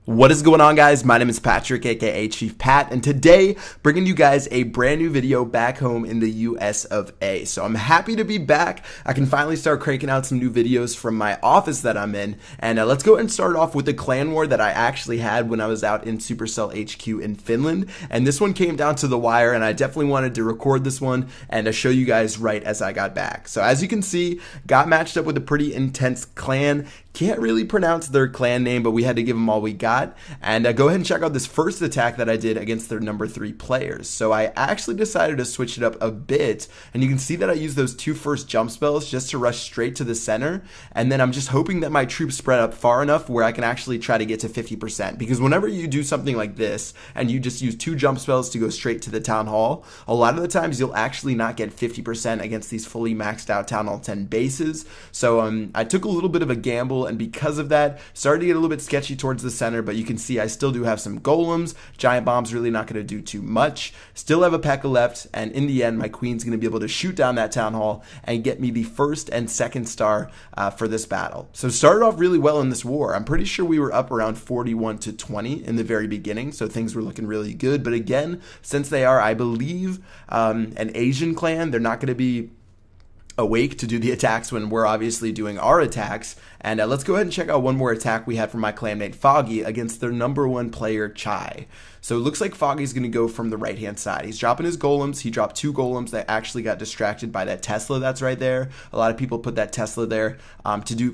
What is going on, guys? My name is Patrick, aka Chief Pat, and today bringing you guys a brand new video back home in the US of A. So I'm happy to be back. I can finally start cranking out some new videos from my office that I'm in, and let's go ahead and start off with the clan war that I actually had when I was out in Supercell HQ in Finland. And this one came down to the wire, and I definitely wanted to record this one and to show you guys right as I got back. So as you can see, got matched up with a pretty intense clan. Can't really pronounce their clan name, but we had to give them all we got. And go ahead and check out this first attack that I did against their number 3 players. So I actually decided to switch it up a bit, and you can see that I used those two first jump spells just to rush straight to the center, and then I'm just hoping that my troops spread up far enough where I can actually try to get to 50%, because whenever you do something like this and you just use 2 jump spells to go straight to the town hall, a lot of the times you'll actually not get 50% against these fully maxed out town hall 10 bases. So I took a little bit of a gamble, and because of that, started to get a little bit sketchy towards the center, but you can see I still do have some golems. Giant bomb's really not going to do too much. Still have a P.E.K.K.A left, and in the end, my queen's going to be able to shoot down that town hall and get me the first and second star for this battle. So started off really well in this war. I'm pretty sure we were up around 41-20 in the very beginning, so things were looking really good. But again, since they are, I believe, an Asian clan, they're not going to be awake to do the attacks when we're obviously doing our attacks. And let's go ahead and check out one more attack we had from my clanmate Foggy against their number 1 player Chai. So it looks like Foggy's going to go from the right hand side. He's dropping his golems. He dropped 2 golems that actually got distracted by that Tesla that's right there. A lot of people put that Tesla there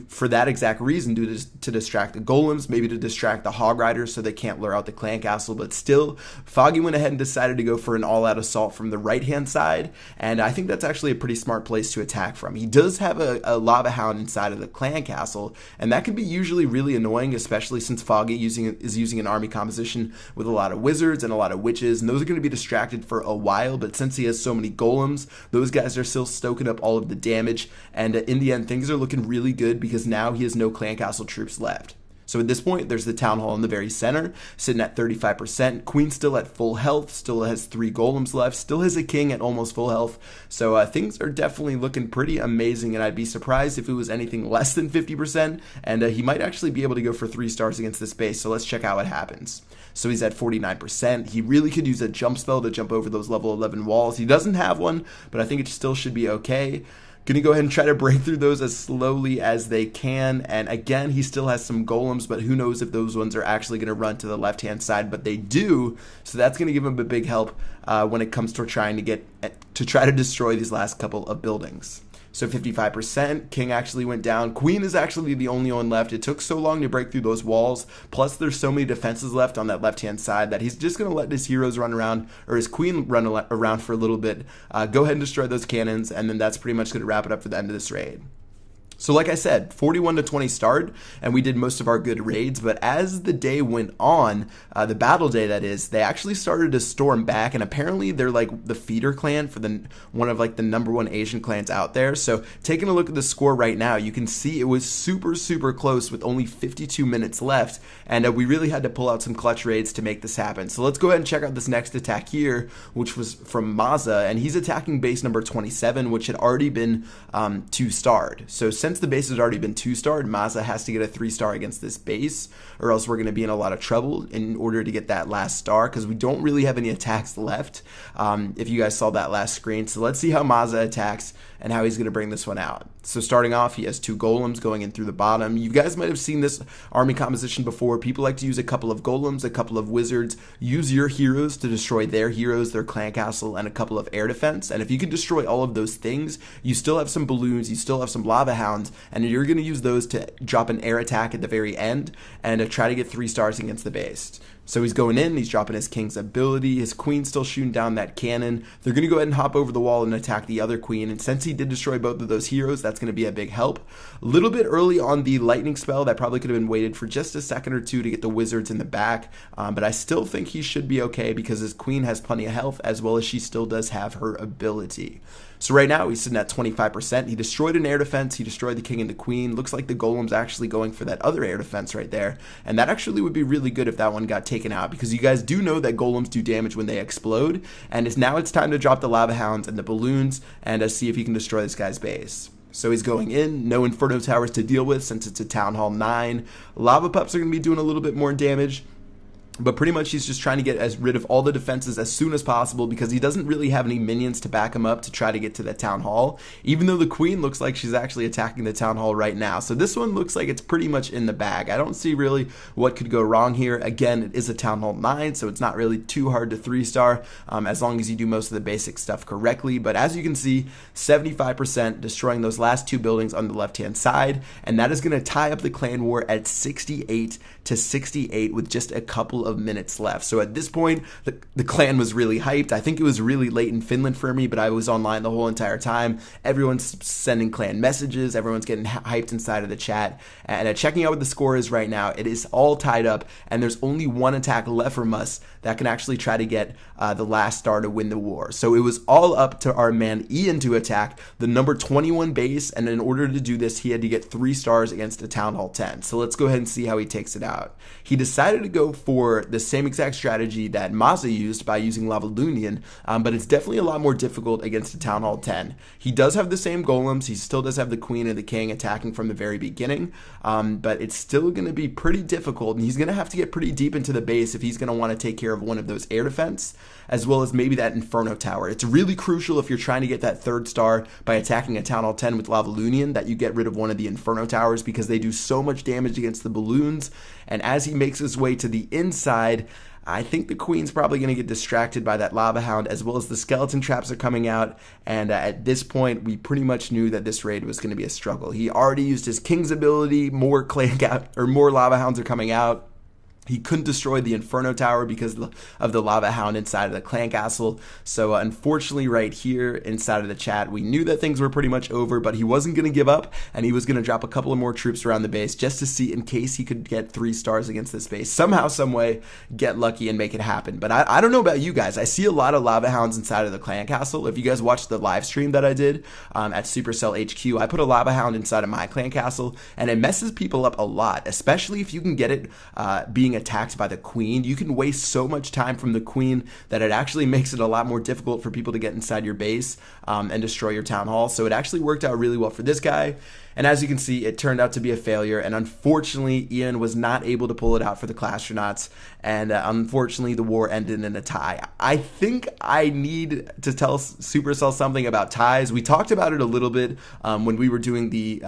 for that exact reason, to distract the golems, maybe to distract the hog riders so they can't lure out the clan castle. But still, Foggy went ahead and decided to go for an all-out assault from the right hand side, and I think that's actually a pretty smart place to attack from. He does have a lava hound inside of the clan castle, and that can be usually really annoying, especially since Foggy is using an army composition with a lot of wizards and a lot of witches, and those are going to be distracted for a while. But since he has so many golems, those guys are still stoking up all of the damage, and in the end, things are looking really good because now he has no clan castle troops left. So at this point, there's the town hall in the very center, sitting at 35%. Queen still at full health, still has 3 golems left, still has a king at almost full health. So things are definitely looking pretty amazing, and I'd be surprised if it was anything less than 50%, and he might actually be able to go for 3 stars against this base. So let's check out what happens. So he's at 49%. He really could use a jump spell to jump over those level 11 walls. He doesn't have one, but I think it still should be okay. Gonna go ahead and try to break through those as slowly as they can. And again, he still has some golems, but who knows if those ones are actually gonna run to the left-hand side, but they do. So that's gonna give him a big help when it comes to trying to try to destroy these last couple of buildings. So 55%, king actually went down. Queen is actually the only one left. It took so long to break through those walls. Plus, there's so many defenses left on that left-hand side that he's just going to let his heroes run around, or his queen run around for a little bit. Go ahead and destroy those cannons, and then that's pretty much going to wrap it up for the end of this raid. So like I said, 41-20 start, and we did most of our good raids, but as the day went on, the battle day that is, they actually started to storm back, and apparently they're like the feeder clan for one of like the number 1 Asian clans out there. So taking a look at the score right now, you can see it was super close with only 52 minutes left, and we really had to pull out some clutch raids to make this happen. So let's go ahead and check out this next attack here, which was from Maza, and he's attacking base number 27, which had already been 2-starred. So since the base has already been 2-starred, Maza has to get a 3-star against this base, or else we're going to be in a lot of trouble in order to get that last star, because we don't really have any attacks left, if you guys saw that last screen. So let's see how Maza attacks and how he's going to bring this one out. So starting off, he has 2 golems going in through the bottom. You guys might have seen this army composition before. People like to use a couple of golems, a couple of wizards. Use your heroes to destroy their heroes, their clan castle, and a couple of air defense. And if you can destroy all of those things, you still have some balloons, you still have some lava hounds, and you're going to use those to drop an air attack at the very end and to try to get 3 stars against the base. So he's going in, he's dropping his king's ability, his queen's still shooting down that cannon. They're going to go ahead and hop over the wall and attack the other queen, and since he did destroy both of those heroes, that's going to be a big help. A little bit early on the lightning spell, that probably could have been waited for just a second or two to get the wizards in the back, but I still think he should be okay because his queen has plenty of health, as well as she still does have her ability. So right now he's sitting at 25%. He destroyed an air defense. He destroyed the king and the queen. Looks like the golem's actually going for that other air defense right there. And that actually would be really good if that one got taken out, because you guys do know that golems do damage when they explode. And now it's time to drop the lava hounds and the balloons and see if he can destroy this guy's base. So he's going in, no Inferno Towers to deal with since it's a Town Hall 9. Lava Pups are going to be doing a little bit more damage. But pretty much he's just trying to get rid of all the defenses as soon as possible because he doesn't really have any minions to back him up to try to get to the Town Hall, even though the Queen looks like she's actually attacking the Town Hall right now. So this one looks like it's pretty much in the bag. I don't see really what could go wrong here. Again, it is a Town Hall 9, so it's not really too hard to 3-star as long as you do most of the basic stuff correctly. But as you can see, 75% destroying those last 2 buildings on the left-hand side, and that is going to tie up the clan war at 68 to 68 with just a couple of minutes left. So at this point, the clan was really hyped. I think it was really late in Finland for me, but I was online the whole entire time. Everyone's sending clan messages. Everyone's getting hyped inside of the chat. And checking out what the score is right now, it is all tied up, and there's only one attack left from us that can actually try to get the last star to win the war. So it was all up to our man Ian to attack the number 21 base, and in order to do this, he had to get 3 stars against a Town Hall 10. So let's go ahead and see how he takes it out. He decided to go for the same exact strategy that Mazza used by using Lava Lunian, but it's definitely a lot more difficult against a Town Hall 10. He does have the same golems. He still does have the Queen and the King attacking from the very beginning, but it's still going to be pretty difficult, and he's going to have to get pretty deep into the base if he's going to want to take care of one of those air defense, as well as maybe that Inferno Tower. It's really crucial if you're trying to get that 3rd star by attacking a Town Hall 10 with Lava Lunian that you get rid of one of the Inferno Towers because they do so much damage against the balloons. And as he makes his way to the inside, I think the Queen's probably going to get distracted by that Lava Hound, as well as the skeleton traps are coming out. And at this point, we pretty much knew that this raid was going to be a struggle. He already used his King's ability. More Lava Hounds are coming out. He couldn't destroy the Inferno Tower because of the Lava Hound inside of the clan castle. So unfortunately right here inside of the chat, we knew that things were pretty much over, but he wasn't going to give up, and he was going to drop a couple of more troops around the base just to see in case he could get 3 stars against this base. Somehow, some way, get lucky and make it happen. But I don't know about you guys. I see a lot of Lava Hounds inside of the clan castle. If you guys watched the live stream that I did at Supercell HQ, I put a Lava Hound inside of my clan castle, and it messes people up a lot, especially if you can get it being attacked by the Queen. You can waste so much time from the Queen that it actually makes it a lot more difficult for people to get inside your base and destroy your Town Hall. So it actually worked out really well for this guy. And as you can see, it turned out to be a failure, and unfortunately, Ian was not able to pull it out for the Clastronauts, and unfortunately, the war ended in a tie. I think I need to tell Supercell something about ties. We talked about it a little bit when we were doing the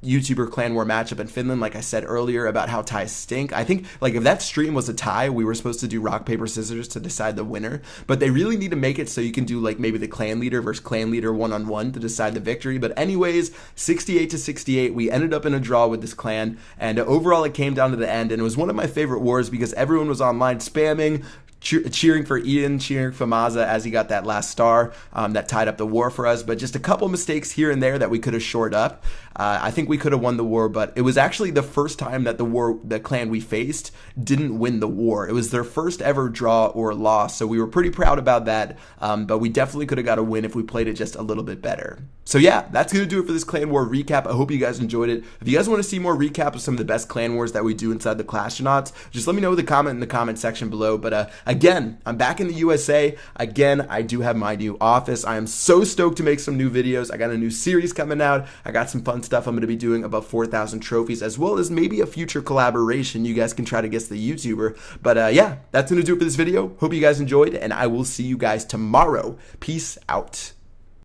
YouTuber clan war matchup in Finland, like I said earlier, about how ties stink. I think like if that stream was a tie, we were supposed to do rock, paper, scissors to decide the winner, but they really need to make it so you can do like maybe the clan leader versus clan leader one-on-one to decide the victory. But anyways, 68 to 68, we ended up in a draw with this clan, and overall it came down to the end, and it was one of my favorite wars because everyone was online spamming, cheering for Ian, cheering for Mazza as he got that last star that tied up the war for us. But just a couple mistakes here and there that we could have shored up. I think we could have won the war, but it was actually the first time that the clan we faced didn't win the war. It was their first ever draw or loss, so we were pretty proud about that, but we definitely could have got a win if we played it just a little bit better. So yeah, that's going to do it for this clan war recap. I hope you guys enjoyed it. If you guys want to see more recap of some of the best clan wars that we do inside the Clastronauts, just let me know with a comment in the comment section below. But again, I'm back in the USA. Again, I do have my new office. I am so stoked to make some new videos. I got a new series coming out. I got some fun stuff I'm going to be doing about 4,000 trophies, as well as maybe a future collaboration. You guys can try to guess the YouTuber. But yeah, that's going to do it for this video. Hope you guys enjoyed, and I will see you guys tomorrow. Peace out.